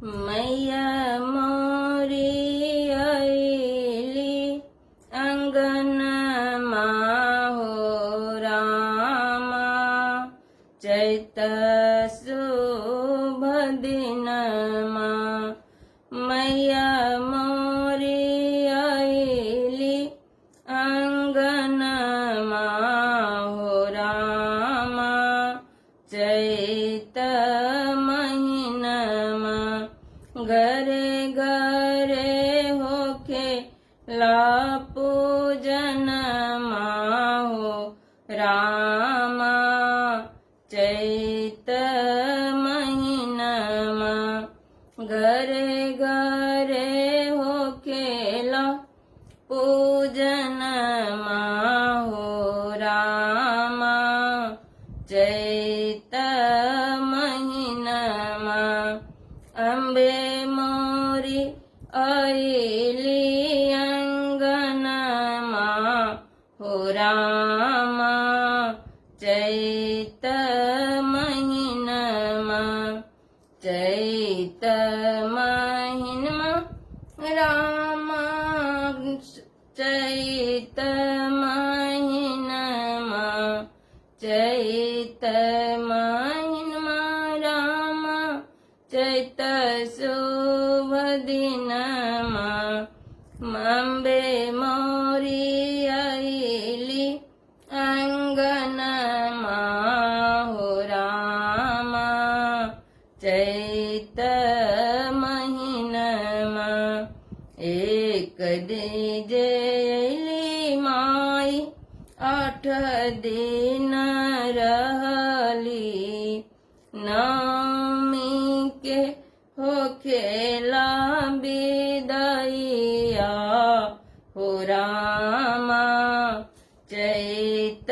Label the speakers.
Speaker 1: मैया मोरी आईली अंगनमा हो रामा चैत शुभ दिनमा मैया मोरी आईली अंगनमा हो रामा चैत महीनमा घरे घरे होके ला पूजनमा हो रामा चैत महीनमा घरे घरे होके ला पूजनमा हो रामा चैत महीनमा अंबे मोरी आईली अंगनमा हो रामा चैत महीनमा चैत महीनमा रामा चैत महीनमा चैत महीनमा रामा चैत शुभ दिनमा अंबे मोरी आईली अंगनमा हो रामा चैत महीनमा एक दीजे अली माई 8 दिन रहली नवमी के होखेला विदाइया हो रामा चैत